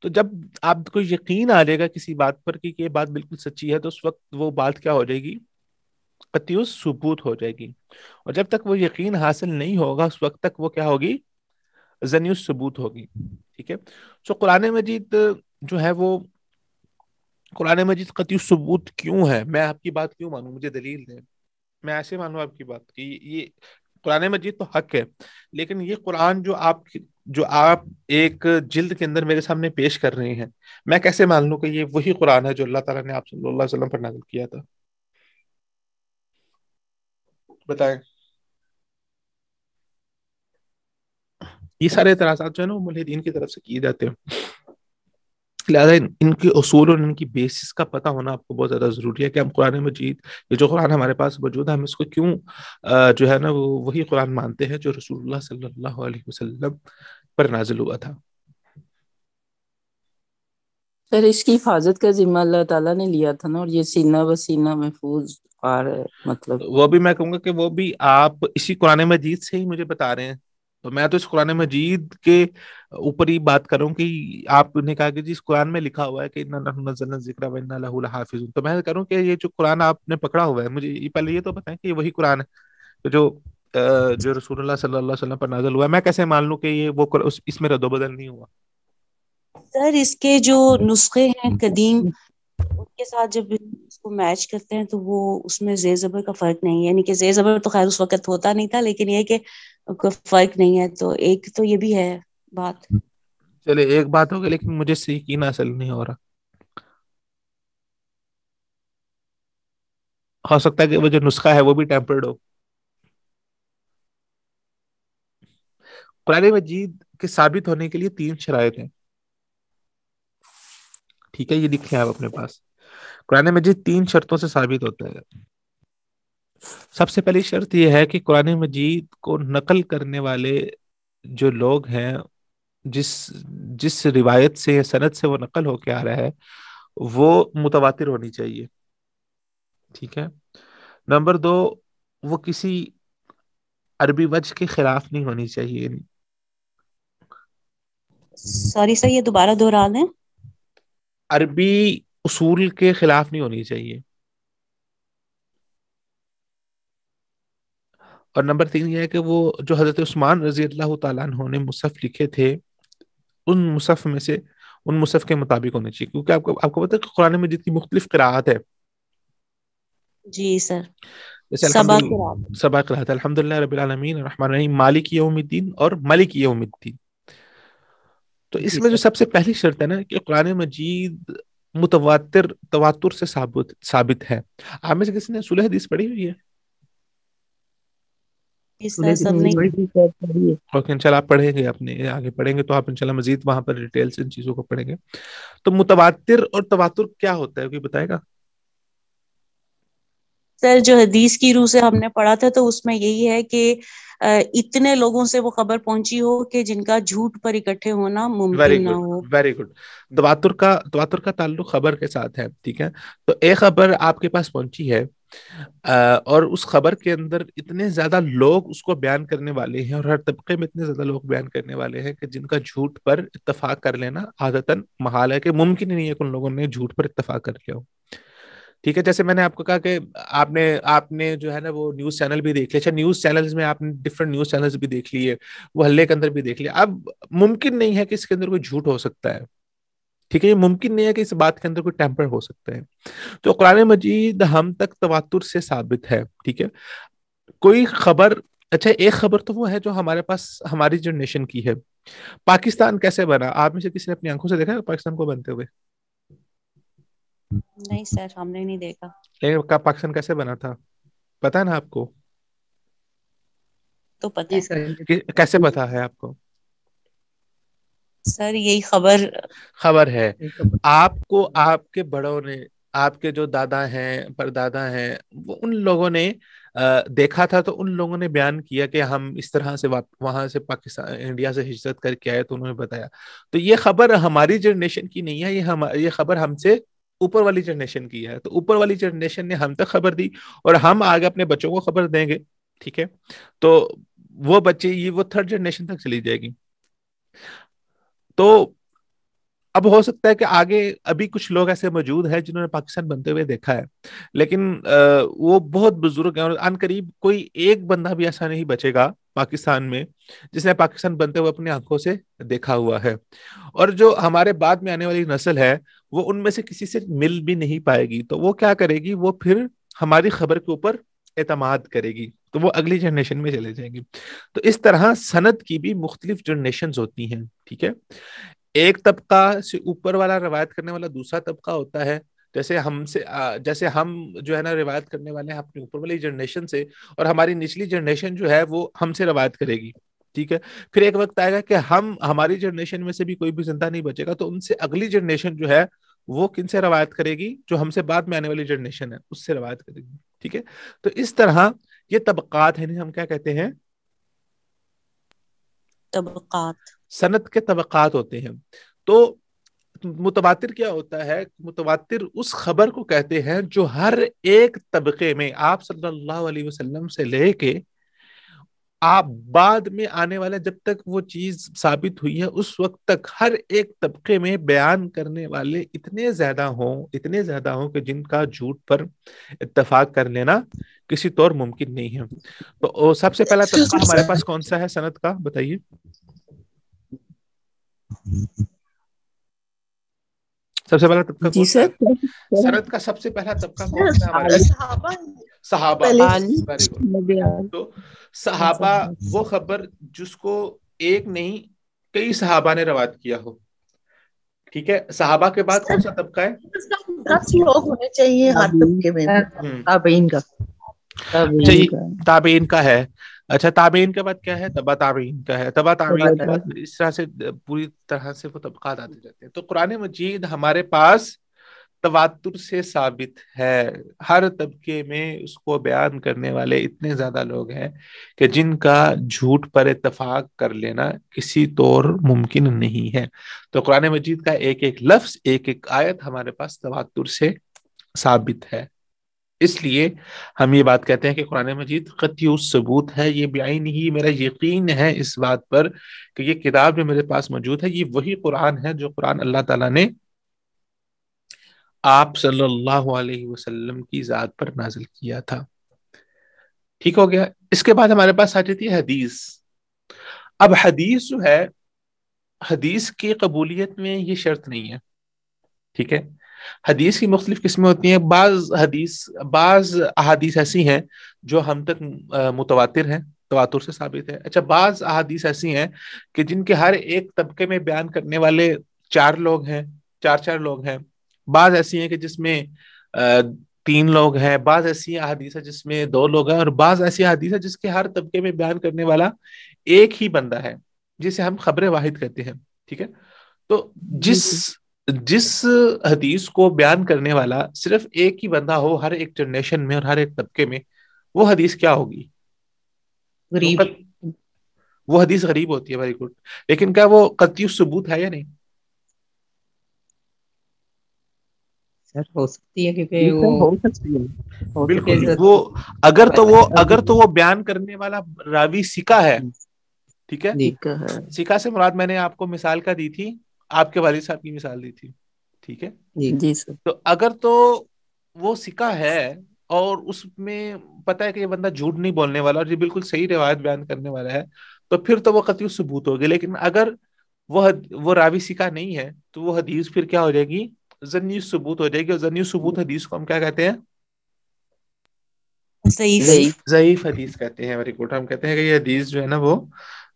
تو جب آپ کو یقین آ جائے گا کسی بات پر کہ یہ بات بالکل سچی ہے تو اس وقت وہ بات کیا ہو جائے گی؟ قطعی ثبوت ہو جائے گی. اور جب تک وہ یقین حاصل نہیں ہوگا اس وقت تک وہ کیا ہوگی؟ ظنی ثبوت ہوگی. ٹھیک ہے. سو قرآن مجید جو ہے وہ قرآن مجید قطعی ثبوت کیوں ہے؟ میں آپ کی بات کیوں مانوں؟ مجھے دلیل دیں. میں ایسے مانوں آپ کی بات کہ یہ قرآن مجید تو حق ہے، لیکن یہ قرآن جو آپ ایک جلد کے اندر میرے سامنے پیش کر رہے ہیں، میں کیسے مان لوں کہ یہ وہی قرآن ہے جو اللہ تعالیٰ نے آپ صلی اللہ علیہ وسلم پر نازل کیا تھا؟ بتائیں. یہ سارے اعتراضات جو ہے نا وہ ملحدین کی طرف سے کیے جاتے ہیں، لہٰذا ان کے اصول اور ان کی بیسس کا پتہ ہونا آپ کو بہت زیادہ ضروری ہے کہ ہم قرآن مجید، یہ جو قرآن ہمارے پاس موجود ہے، ہم اس کو کیوں جو ہے نا وہ وہی قرآن مانتے ہیں جو رسول اللہ صلی اللہ علیہ وسلم پر نازل ہوا تھا. سر اس کی حفاظت کا ذمہ اللہ تعالیٰ نے لیا تھا نا، اور یہ سینہ بسینہ محفوظ آ رہا ہے. مطلب وہ بھی میں کہوں گا کہ وہ بھی آپ اسی قرآن مجید سے ہی مجھے بتا رہے ہیں، تو میں تو اس قرآن مجید کے اوپر ہی بات کروں کہ آپ نے کہا کہ جی اس قرآن میں لکھا ہوا ہے کہ اِنَّا نَحْنُ نَزَّلْنَا الذِّكْرَ وَإِنَّا لَهُ لَحَافِظُونَ، تو میں کروں کہ یہ جو قرآن آپ نے پکڑا ہوا ہے، مجھے پہلے یہ تو بتائیں کہ یہ وہی قرآن ہے جو رسول اللہ صلی اللہ علیہ وسلم پر نازل ہوا ہے. میں کیسے مان لوں کہ یہ وہ اس میں رد و بدل نہیں ہوا؟ سر اس کے جو نسخے ہیں قدیم، ان کے ساتھ جب اس کو میچ کرتے ہیں تو وہ اس میں زیر زبر کا فرق نہیں ہے، یعنی کہ زیر زبر تو خیر اس وقت ہوتا نہیں تھا، لیکن یہ کہ کوئی فرق نہیں ہے. تو ایک تو یہ بھی ہے بات. چلے ایک بات ہوگی، لیکن مجھے سے یقین حاصل نہیں ہو رہا. ہو سکتا ہے کہ وہ جو نسخہ ہے وہ بھی ٹیمپرڈ ہو. قرآن مجید کے ثابت ہونے کے لیے 3 شرائط ہیں. ٹھیک ہے، یہ لکھیں آپ اپنے پاس. قرآن مجید 3 شرطوں سے ثابت ہوتا ہے. سب سے پہلی شرط یہ ہے کہ قرآن مجید کو نقل کرنے والے جو لوگ ہیں، جس روایت سے یا سند سے وہ نقل ہو کے آ رہا ہے، وہ متواتر ہونی چاہیے. ٹھیک ہے. نمبر 2، وہ کسی عربی وجہ کے خلاف نہیں ہونی چاہیے. سوری سر، یہ دوبارہ دہرا دیں. عربی اصول کے خلاف نہیں ہونی چاہیے. اور نمبر 3 یہ ہے کہ وہ جو حضرت عثمان رضی اللہ تعالیٰ عنہ نے مصحف لکھے تھے، ان مصحف کے مطابق ہونے چاہیے، کیونکہ آپ کو پتہ ہے کہ قرآن مجید کی مختلف قراءات ہے. جی سر. جیسے سبا قراءت، الحمدللہ رب العالمین الرحمن الرحیم مالک یوم الدین اور ملک یوم الدین. تو اس میں جو سب سے پہلی شرط ہے نا کہ قرآن مجید تواتر سے ثابت ہے. آپ میں سے کسی نے اصول حدیث پڑھی ہوئی ہے؟ اوکے، انشاءاللہ آپ پڑھیں گے، اپنے آگے پڑھیں گے تو آپ انشاءاللہ مزید وہاں پر ڈیٹیل سے ان چیزوں کو پڑھیں گے. تو متواتر اور تواتر کیا ہوتا ہے، کوئی بتائے گا؟ سر جو حدیث کی روح سے ہم نے پڑھا تھا تو اس میں یہی ہے کہ اتنے لوگوں سے وہ خبر پہنچی ہو کہ جن کا جھوٹ پر اکٹھے ہونا ممکن نہ ہو. Very good. تواتر کا تعلق خبر کے ساتھ ہے. ٹھیک ہے. تو ایک خبر آپ کے پاس پہنچی ہے اور اس خبر کے اندر اتنے زیادہ لوگ اس کو بیان کرنے والے ہیں، اور ہر طبقے میں اتنے زیادہ لوگ بیان کرنے والے ہیں کہ جن کا جھوٹ پر اتفاق کر لینا عادتاً محال ہے، کہ ممکن ہی نہیں ہے کہ ان لوگوں نے جھوٹ پر اتفاق کر لیا ہو. ٹھیک ہے، جیسے میں نے آپ کو کہا کہ آپ نے جو ہے نا وہ نیوز چینل بھی دیکھ لیا، اچھا نیوز چینلز میں آپ نے ڈفرنٹ نیوز چینلز بھی دیکھ لیے، وہ ہلے کے اندر بھی دیکھ لیا. اب ممکن نہیں ہے کہ اس کے اندر کوئی جھوٹ ہو سکتا ہے. ٹھیک ہے، یہ ممکن نہیں ہے کہ اس بات کے اندر کوئی ٹیمپر ہو سکتا ہے. تو قرآن مجید ہم تک تواتر سے ثابت ہے. ٹھیک ہے، کوئی خبر، اچھا ایک خبر تو وہ ہے جو ہمارے پاس ہماری جنریشن کی ہے. پاکستان کیسے بنا؟ آپ میں سے کسی نے اپنی آنکھوں سے دیکھا ہے پاکستان کو بنتے ہوئے؟ نہیں سر، ہم نے نہیں دیکھا. لیکن پاکستان کیسے بنا تھا پتا ہے نا آپ کو؟ تو پتہ ہے کیسے پتا ہے آپ کو؟ سر یہی خبر ہے. آپ کو آپ کے بڑوں نے، آپ کے جو دادا ہیں پردادا ہیں، وہ ان لوگوں نے دیکھا تھا، تو ان لوگوں نے بیان کیا کہ ہم اس طرح سے وہاں سے پاکستان انڈیا سے ہجرت کر کے آئے، تو انہوں نے بتایا. تو یہ خبر ہماری جنریشن کی نہیں ہے، یہ خبر ہم سے اوپر والی جنریشن کی ہے. تو اوپر والی جنریشن نے ہم تک خبر دی، اور ہم آگے اپنے بچوں کو خبر دیں گے. ٹھیک ہے، تو وہ بچے وہ تھرڈ جنریشن تک چلی جائے گی. تو اب ہو سکتا ہے کہ آگے ابھی کچھ لوگ ایسے موجود ہیں جنہوں نے پاکستان بنتے ہوئے دیکھا ہے، لیکن وہ بہت بزرگ ہیں، اور ان قریب کوئی ایک بندہ بھی ایسا نہیں بچے گا پاکستان میں جس نے پاکستان بنتے ہوئے اپنی آنکھوں سے دیکھا ہوا ہے. اور جو ہمارے بعد میں آنے والی نسل ہے وہ ان میں سے کسی سے مل بھی نہیں پائے گی. تو وہ کیا کرے گی؟ وہ پھر ہماری خبر کے اوپر اعتماد کرے گی، تو وہ اگلی جنریشن میں چلے جائیں گی. تو اس طرح سند کی بھی مختلف جنریشنز ہوتی ہیں. ٹھیک ہے، ایک طبقہ سے اوپر والا روایت کرنے والا دوسرا طبقہ ہوتا ہے. جیسے ہم جو ہے نا روایت کرنے والے ہیں اپنی اوپر والی جنریشن سے، اور ہماری نچلی جنریشن جو ہے وہ ہم سے روایت کرے گی. ٹھیک ہے، پھر ایک وقت آئے گا کہ ہماری جنریشن میں سے بھی کوئی بھی زندہ نہیں بچے گا، تو ان سے اگلی جنریشن جو ہے وہ کن سے روایت کرے گی؟ جو ہم سے بعد میں آنے والی جنریشن ہے اس سے روایت کرے گی. ٹھیک ہے، تو اس طرح یہ طبقات ہیں، ہم کیا کہتے ہیں؟ طبقات، سند کے طبقات ہوتے ہیں. تو متواتر کیا ہوتا ہے؟ متواتر اس خبر کو کہتے ہیں جو ہر ایک طبقے میں آپ صلی اللہ علیہ وسلم سے لے کے آپ بعد میں آنے والے جب تک وہ چیز ثابت ہوئی ہے اس وقت تک ہر ایک طبقے میں بیان کرنے والے اتنے زیادہ ہوں کہ جن کا جھوٹ پر اتفاق کر لینا کسی طور ممکن نہیں ہے. تو سب سے پہلا طبقہ ہمارے پاس کون سا ہے سند کا؟ بتائیے. سب سے پہلا طبقہ جی کون سا سر، ہے؟ سند کا سب سے پہلا طبقہ کون سا ہے ہمارے پاس؟ صحابہ. Very good. تو صحابہ وہ خبر جس کو ایک نہیں کئی صحابہ نے روایت کیا ہو. ٹھیک ہے، صحابہ کے بعد کون سا طبقہ ہے؟ 10 لوگ ہونے چاہیے ہر طبقے میں. تابعین کا تابعین کا ہے. اچھا، تابعین کے بعد کیا ہے؟ تبع تابعین کا ہے. تبع تابعین کے بعد اس طرح سے پوری طرح سے وہ طبقات آتے جاتے ہیں. تو قرآن مجید ہمارے پاس تواتر سے ثابت ہے. ہر طبقے میں اس کو بیان کرنے والے اتنے زیادہ لوگ ہیں کہ جن کا جھوٹ پر اتفاق کر لینا کسی طور ممکن نہیں ہے. تو قرآن مجید کا ایک ایک لفظ، ایک ایک آیت ہمارے پاس تواتر سے ثابت ہے. اس لیے ہم یہ بات کہتے ہیں کہ قرآن مجید قطعی ثبوت ہے. یہ بعین ہی میرا یقین ہے اس بات پر کہ یہ کتاب جو میرے پاس موجود ہے یہ وہی قرآن ہے جو قرآن اللہ تعالیٰ نے آپ صلی اللہ علیہ وسلم کی ذات پر نازل کیا تھا. ٹھیک ہو گیا. اس کے بعد ہمارے پاس آ جاتی ہے حدیث. اب حدیث جو ہے، حدیث کی قبولیت میں یہ شرط نہیں ہے. ٹھیک ہے، حدیث کی مختلف قسمیں ہوتی ہیں. بعض احادیث ایسی ہیں جو ہم تک متواتر ہیں، تواتر سے ثابت ہے. اچھا، بعض احادیث ایسی ہیں کہ جن کے ہر ایک طبقے میں بیان کرنے والے چار لوگ ہیں. بعض ایسی ہیں کہ جس میں 3 لوگ ہیں. بعض ایسی احادیث ہے جس میں 2 لوگ ہیں. اور بعض ایسی احادیث ہے جس کے ہر طبقے میں بیان کرنے والا ایک ہی بندہ ہے، جسے ہم خبر واحد کہتے ہیں. ٹھیک ہے، تو جس حدیث کو بیان کرنے والا صرف ایک ہی بندہ ہو ہر ایک جنریشن میں اور ہر ایک طبقے میں، وہ حدیث کیا ہوگی؟ غریب. وہ حدیث غریب ہوتی ہے. Very good. لیکن کیا وہ قطعی ثبوت ہے یا نہیں؟ سر ہو سکتی ہے کیونکہ وہ ہو سکتی ہے بالکل وہ اگر تو وہ بیان کرنے والا راوی سکا ہے، ٹھیک ہے، سکا سے مراد میں نے آپ کو مثال کا دی تھی، آپ کے والد صاحب کی مثال دی تھی، ٹھیک ہے، جی سر. تو اگر تو وہ سکا ہے اور اس میں پتا ہے کہ یہ بندہ جھوٹ نہیں بولنے والا اور یہ بالکل صحیح روایت بیان کرنے والا ہے، تو پھر تو وہ قطعی ثبوت ہوگی. لیکن اگر وہ راوی سکا نہیں ہے تو وہ حدیث پھر کیا ہو جائے گی؟ ظنی ثبوت ہو جائے گی. اور ظنی ثبوت حدیث کو ہم کیا کہتے ہیں؟ ضعیف حدیث کہتے ہیں. Very good. ہم کہتے ہیں کہ یہ حدیث جو ہے نا وہ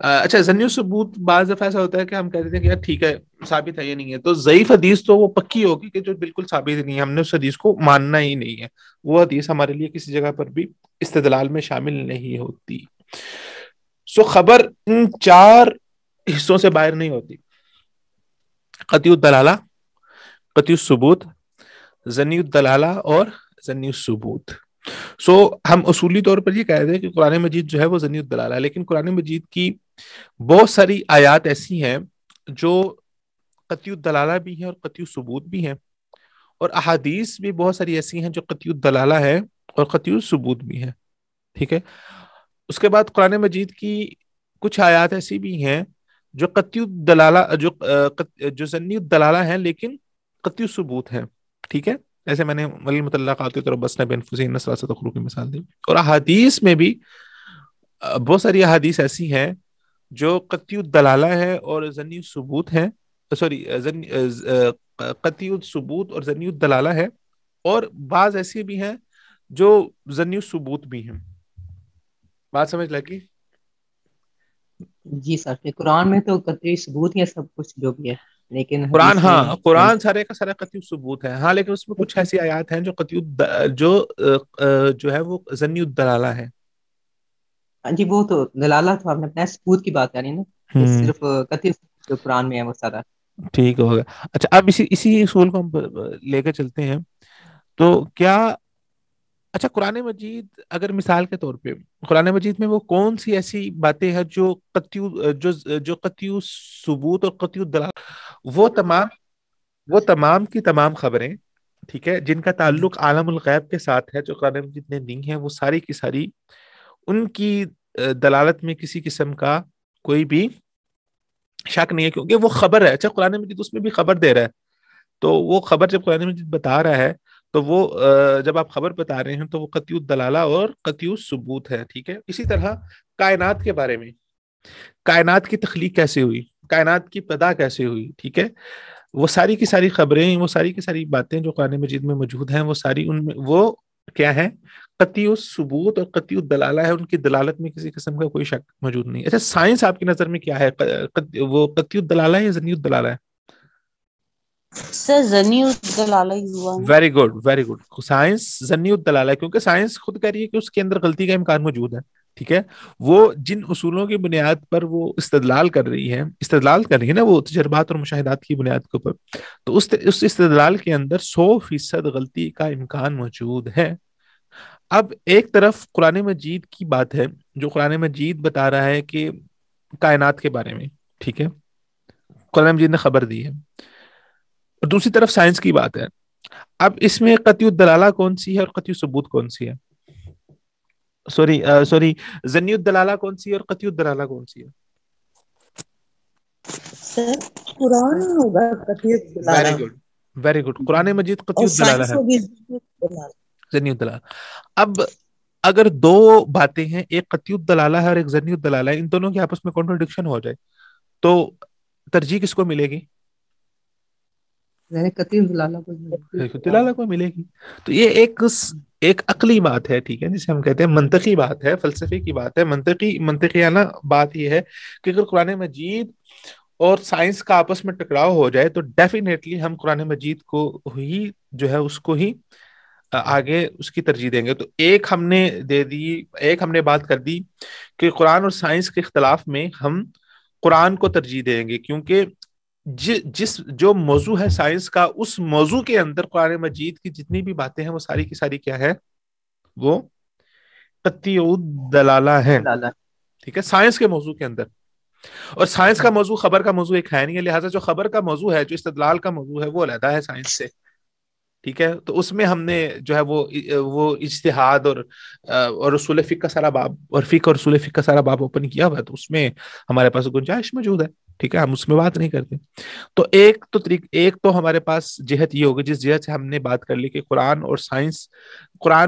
اچھا ظنی ثبوت بعض دفعہ ایسا ہوتا ہے کہ ہم کہتے ہیں کہ یار ٹھیک ہے ثابت ہے یہ نہیں ہے. تو ضعیف حدیث تو وہ پکی ہوگی کہ جو بالکل ثابت نہیں ہے، ہم نے اس حدیث کو ماننا ہی نہیں ہے، وہ حدیث ہمارے لیے کسی جگہ پر بھی استدلال میں شامل نہیں ہوتی. سو خبر ان چار حصوں سے باہر نہیں ہوتی: قطعی الدلالہ، قطعی الثبوت، ظنی الدلالہ اور ظنی الثبوت. سو ہم اصولی طور پر یہ کہہ رہے ہیں کہ قرآن مجید جو ہے وہ ظنی الدلالہ ہے، لیکن قرآن مجید کی بہت ساری آیات ایسی ہیں جو قطعی الدلالہ بھی ہیں اور قطعی الثبوت بھی ہیں، اور احادیث بھی بہت ساری ایسی ہیں جو قطعی الدلالہ ہے اور قطعی الثبوت بھی ہیں، ٹھیک ہے. اس کے بعد قرآن مجید کی کچھ آیات ایسی بھی ہیں جو قطعی الدلالہ جو ظنی الدلالہ ہیں لیکن قطعی الثبوت ہیں، ٹھیک ہے. ایسے میں نے والمطلقات یتربصن بانفسہن ثلاثۃ قروء کی مثال دی. اور احادیث میں بھی بہت ساری احادیث ایسی ہیں جو قطعی الدلالہ ہے اور ظنی الثبوت ہیں، قطعی الثبوت اور ظنی الدلالہ ہے، اور بعض ایسی بھی ہیں جو ظنی الثبوت بھی ہیں. بات سمجھ لگی؟ جی سر قرآن میں تو قطعی ثبوت ہے سب کچھ جو بھی ہے، لیکن قرآن قرآن سارے کا سارا قطعی ثبوت ہے، ہاں، لیکن اس میں کچھ ایسی آیات ہیں جو جو ہے وہ ظنی الدلالہ ہے. جی وہ تو دلالہ تو آپ نے اپنا ثبوت کی بات کری نا، صرف قطعی جو قرآن میں ہے وہ سارا ٹھیک ہوگا. اچھا اب اسی اصول کو ہم لے کے چلتے ہیں. تو کیا اچھا قرآن مجید اگر مثال کے طور پہ قرآن مجید میں وہ کون سی ایسی باتیں ہیں جو قطعی ثبوت اور قطعی الدلالہ، وہ تمام کی تمام خبریں، ٹھیک ہے، جن کا تعلق عالم الغیب کے ساتھ ہے، جو قرآن مجید نے دی ہیں، وہ ساری کی ساری ان کی دلالت میں کسی قسم کا کوئی بھی شک نہیں ہے، کیونکہ وہ خبر ہے. اچھا قرآن مجید اس میں بھی خبر دے رہا ہے، تو وہ خبر جب قرآن مجید بتا رہا ہے تو وہ جب آپ خبر بتا رہے ہیں تو وہ قطعی الدلالہ اور قطعی الثبوت ہے، ٹھیک ہے. اسی طرح کائنات کے بارے میں، کائنات کی تخلیق کیسے ہوئی، کائنات کی پیدا کیسے ہوئی، ٹھیک ہے، وہ ساری کی ساری خبریں، وہ ساری کی ساری باتیں جو قرآن مجید میں موجود ہیں، وہ ساری ان میں وہ کیا ہے؟ قطعی الثبوت اور قطعی الدلالہ ہے، ان کی دلالت میں کسی قسم کا کوئی شک موجود نہیں. اچھا سائنس آپ کی نظر میں کیا ہے؟ وہ قطعی الدلالہ ہے یا ظنی الدلالہ ہے؟ سر ظنی الدلالہ ہی ہوا. Very good, very good. Science ظنی الدلالہ ہے، کیونکہ سائنس خود کہہ رہی ہے کہ اس کے اندر غلطی کا امکان موجود ہے، ٹھیک ہے. وہ جن اصولوں کی بنیاد پر وہ استدلال کر رہی ہے نا، وہ تجربات اور مشاہدات کی بنیاد کے اوپر، تو اس استدلال کے اندر 100% غلطی کا امکان موجود ہے. اب ایک طرف قرآن مجید کی بات ہے جو قرآن مجید بتا رہا ہے کہ کائنات کے بارے میں، ٹھیک ہے، قرآن مجید نے خبر دی ہے، اور دوسری طرف سائنس کی بات ہے. اب اس میں قطعی الدلالہ کون سی ہے اور قطعی ثبوت کون سی ہے؟ سوری ظنی الدلالہ کون سی ہے اور قطعی الدلالہ کون سی ہے؟ سر قرآن ہوگا قطعی الدلالہ. Very good. قرآن مجید قطعی الدلالہ ہے، ظنی الدلالہ. اب اگر دو باتیں ہیں، ایک قطعی الدلالہ ہے اور ایک ظنی الدلالہ ہے، ان دونوں کے آپس میں کنٹرڈکشن ہو جائے تو ترجیح کس کو ملے گی؟ قطعی دلالہ کو ملے گی. تو یہ ایک عقلی بات ہے، ٹھیک ہے، جسے ہم کہتے ہیں منطقی بات ہے، فلسفے کی بات ہے. منطقیانہ بات یہ ہے کہ اگر قرآن مجید اور سائنس کا آپس میں ٹکراؤ ہو جائے تو ڈیفینیٹلی ہم قرآن مجید کو ہی جو ہے اس کو ہی آگے اس کی ترجیح دیں گے. تو ایک ہم نے بات کر دی کہ قرآن اور سائنس کے اختلاف میں ہم قرآن کو ترجیح دیں گے، کیونکہ جو موضوع ہے سائنس کا، اس موضوع کے اندر قرآن مجید کی جتنی بھی باتیں ہیں وہ ساری کی ساری کیا ہے؟ وہ قطعی الدلالہ ہے، ٹھیک ہے، سائنس کے موضوع کے اندر. اور سائنس کا موضوع خبر کا موضوع ایک ہے نہیں ہے، لہٰذا جو خبر کا موضوع ہے، جو استدلال کا موضوع ہے، وہ علیحدہ ہے سائنس سے. ٹھیک ہے. تو اس میں ہم نے جو ہے وہ اجتہاد اور اصول فقہ کا سارا باب اور فقہ اور اصول فقہ کا سارا باب اوپن کیا ہوا ہے, تو اس میں ہمارے پاس گنجائش موجود ہے. ٹھیک ہے, ہم اس میں بات نہیں کرتے. تو ایک تو ہمارے پاس جہت یہ ہوگی جس جہت سے ہم نے بات کر لی کہ قرآن اور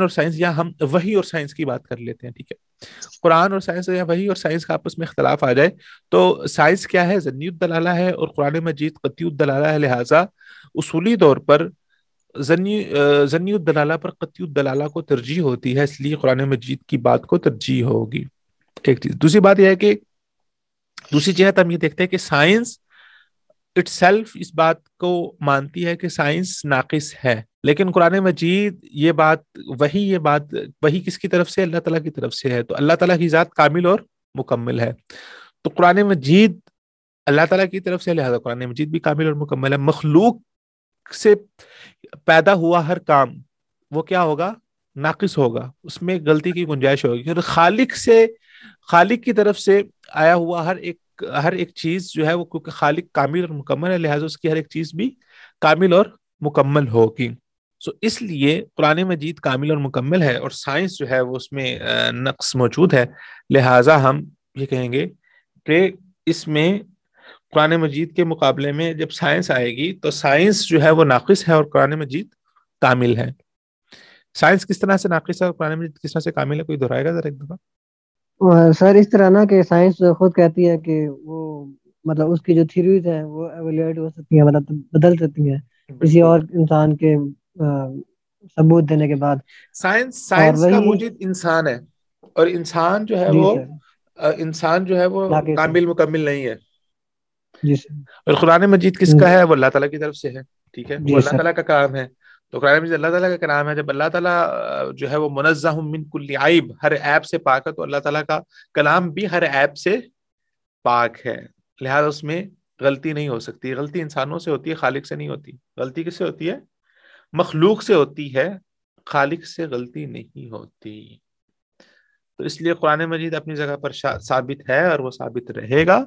سائنس یا ہم وحی اور سائنس کی بات کر لیتے ہیں. ٹھیک ہے, قرآن اور سائنس یا وحی اور سائنس کا آپس میں اختلاف آ جائے تو سائنس کیا ہے, ظنی الدلالہ ہے, اور قرآن مجید قطعی الدلالہ ہے. لہٰذا اصولی طور پر ظنی الدلالہ پر قطعی الدلالہ کو ترجیح ہوتی ہے, اس لیے قرآن مجید کی بات کو ترجیح ہوگی. ایک چیز. دوسری بات یہ ہے کہ دوسری جہت ہم یہ دیکھتے ہیں کہ سائنس اٹ سیلف اس بات کو مانتی ہے کہ سائنس ناقص ہے, لیکن قرآن مجید یہ بات وہی کس کی طرف سے, اللہ تعالیٰ کی طرف سے ہے. تو اللہ تعالیٰ کی ذات کامل اور مکمل ہے, تو قرآن مجید اللہ تعالیٰ کی طرف سے, لہذا قرآن مجید بھی کامل اور مکمل ہے. مخلوق سے پیدا ہوا ہر کام وہ کیا ہوگا, ناقص ہوگا, اس میں غلطی کی گنجائش ہوگی. اور خالق کی طرف سے آیا ہوا ہر ایک چیز جو ہے وہ, کیونکہ خالق کامل اور مکمل ہے, لہٰذا اس کی ہر ایک چیز بھی کامل اور مکمل ہوگی. اس لیے قرآن مجید کامل اور مکمل ہے, اور سائنس جو ہے وہ اس میں نقص موجود ہے. لہٰذا ہم یہ کہیں گے کہ اس میں قرآن مجید کے مقابلے میں جب سائنس آئے گی تو سائنس جو ہے وہ ناقص ہے اور قرآن مجید کامل ہے. سائنس کس طرح سے ناقص ہے اور قرآن مجید کس طرح سے کامل ہے, کوئی دہرائے گا ذرا ایک دفعہ؟ سر اس طرح نا کہ سائنس خود کہتی ہے کہ وہ مطلب اس کی جو تھیوریز ہیں وہ ایویلیٹ ہو سکتی ہیں, مطلب بدل سکتی ہیں کسی اور انسان کے ثبوت دینے کے بعد. سائنس کا موجود انسان ہے, اور انسان جو ہے وہ کامل مکمل نہیں ہے. جی سر. اور قرآن مجید کس کا ہے, وہ اللہ تعالیٰ کی طرف سے ہے. ٹھیک ہے, وہ اللہ تعالیٰ کا کلام ہے. تو قرآن مجید اللہ تعالیٰ کا کلام ہے. جب اللہ تعالیٰ جو ہے وہ منزہ من کل عیب, ہر عیب سے پاک ہے, تو اللہ تعالیٰ کا کلام بھی ہر عیب سے پاک ہے. لہذا اس میں غلطی نہیں ہو سکتی. غلطی انسانوں سے ہوتی ہے, خالق سے نہیں ہوتی. غلطی کس سے ہوتی ہے, مخلوق سے ہوتی ہے, خالق سے غلطی نہیں ہوتی. تو اس لیے قرآن مجید اپنی جگہ پر ثابت ہے اور وہ ثابت رہے گا.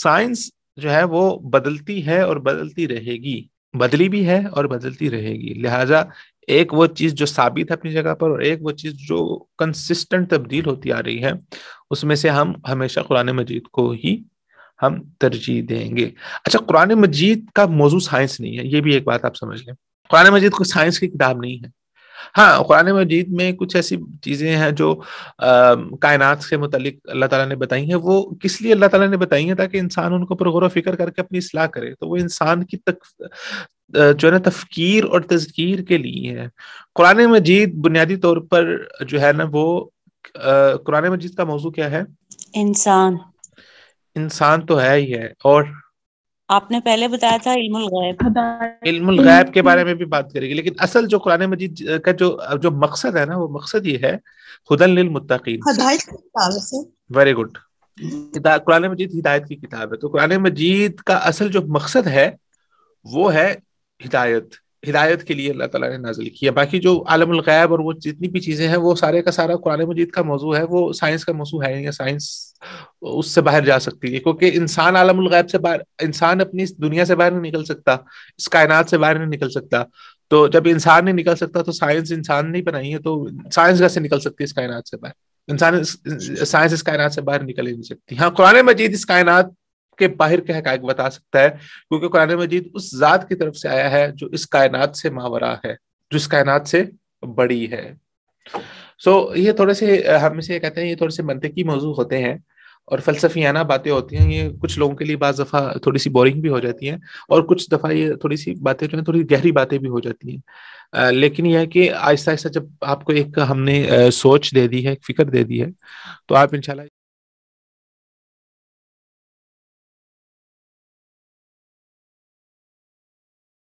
سائنس جو ہے وہ بدلتی ہے اور بدلتی رہے گی, بدلی بھی ہے اور بدلتی رہے گی. لہٰذا ایک وہ چیز جو ثابت ہے اپنی جگہ پر, اور ایک وہ چیز جو کنسسٹنٹ تبدیل ہوتی آ رہی ہے, اس میں سے ہم ہمیشہ قرآن مجید کو ہی ہم ترجیح دیں گے. اچھا, قرآن مجید کا موضوع سائنس نہیں ہے, یہ بھی ایک بات آپ سمجھ لیں. قرآن مجید کوئی سائنس کی کتاب نہیں ہے. ہاں, قرآن مجید میں کچھ ایسی چیزیں ہیں جو کائنات سے متعلق اللہ تعالیٰ نے بتائی ہیں. وہ کس لیے اللہ تعالیٰ نے بتائی ہیں, تاکہ انسان ان کو پر غور و فکر کر کے اپنی اصلاح کرے. تو وہ انسان کی جو ہے نا تفکیر اور تذکیر کے لیے ہے. قرآن مجید بنیادی طور پر جو ہے نا وہ قرآن مجید کا موضوع کیا ہے, انسان تو ہے ہی ہے, اور آپ نے پہلے بتایا تھا علم الغیب کے بارے میں بھی بات کرے گی. لیکن اصل جو قرآن مجید کا جو مقصد ہے نا, وہ مقصد یہ ہے ہدی للمتقین. Very good. قرآن مجید ہدایت کی کتاب ہے. تو قرآن مجید کا اصل جو مقصد ہے وہ ہے ہدایت کے لیے اللہ تعالیٰ نے نازل کیا. باقی جو عالم الغیب اور وہ جتنی بھی چیزیں ہیں وہ سارے کا سارا قرآن مجید کا موضوع ہے. وہ سائنس کا موضوع ہے, یا سائنس اس سے باہر جا سکتی ہے, کیونکہ انسان عالم الغیب سے باہر, انسان اپنی دنیا سے باہر نہیں نکل سکتا, اس کائنات سے باہر نہیں نکل سکتا. تو جب انسان نہیں نکل سکتا تو سائنس انسان نہیں بنائی ہے, تو سائنس کیسے نکل سکتی ہے اس کائنات سے باہر؟ سائنس اس کائنات سے باہر نکل ہی نہیں سکتی. ہاں, قرآن مجید اس کائنات کے باہر کے حقائق بتا سکتا ہے, کیونکہ قرآن مجید اس ذات کی طرف سے آیا ہے جو اس کائنات سے ماورا ہے, جو اس کائنات سے بڑی ہے. یہ تھوڑے سے ہم اسے کہتے ہیں, یہ تھوڑے سے منطقی موضوع ہوتے ہیں اور فلسفیانہ باتیں ہوتی ہیں. یہ کچھ لوگوں کے لیے بعض دفعہ تھوڑی سی بورنگ بھی ہو جاتی ہیں, اور کچھ دفعہ یہ تھوڑی سی باتیں جو ہیں تھوڑی گہری باتیں بھی ہو جاتی ہیں. لیکن یہ ہے کہ آہستہ آہستہ جب آپ کو ایک ہم نے سوچ دے دی ہے, ایک فکر دے دی ہے, تو آپ انشاءاللہ